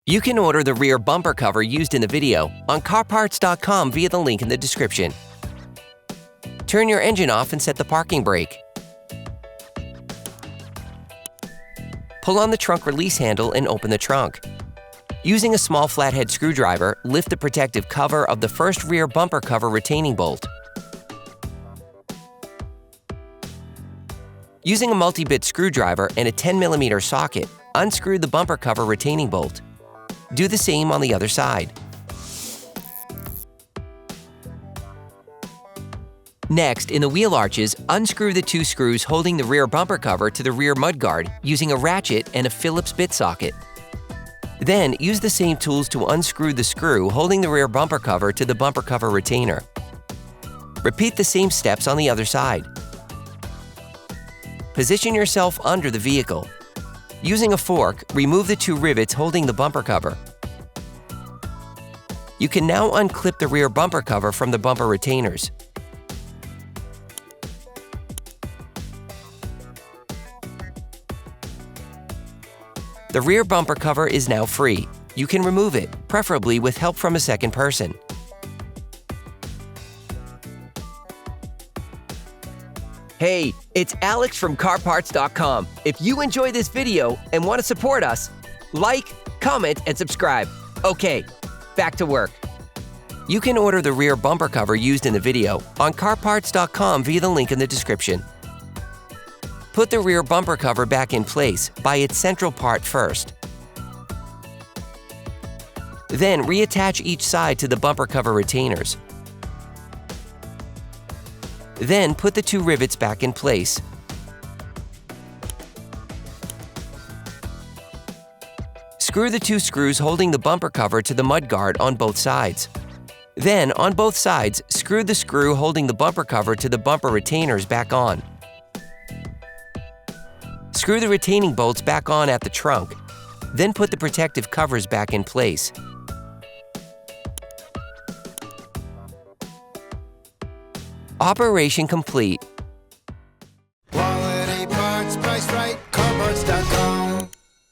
You can order the rear bumper cover used in the video on CarParts.com via the link in the description. Turn your engine off and set the parking brake. Pull on the trunk release handle and open the trunk. Using a small flathead screwdriver, lift the protective cover of the first rear bumper cover retaining bolt. Using a multi-bit screwdriver and a 10mm socket, unscrew the bumper cover retaining bolt. Do the same on the other side. Next, in the wheel arches, unscrew the two screws holding the rear bumper cover to the rear mudguard using a ratchet and a Phillips bit socket. Then, use the same tools to unscrew the screw holding the rear bumper cover to the bumper cover retainer. Repeat the same steps on the other side. Position yourself under the vehicle. Using a fork, remove the two rivets holding the bumper cover. You can now unclip the rear bumper cover from the bumper retainers. The rear bumper cover is now free. You can remove it, preferably with help from a second person. Hey, it's Alex from CarParts.com. If you enjoy this video and want to support us, like, comment, and subscribe. Okay, back to work. You can order the rear bumper cover used in the video on CarParts.com via the link in the description. Put the rear bumper cover back in place by its central part first. Then reattach each side to the bumper cover retainers. Then put the two rivets back in place. Screw the two screws holding the bumper cover to the mudguard on both sides. Then, on both sides, screw the screw holding the bumper cover to the bumper retainers back on. Screw the retaining bolts back on at the trunk. Then put the protective covers back in place. Operation complete.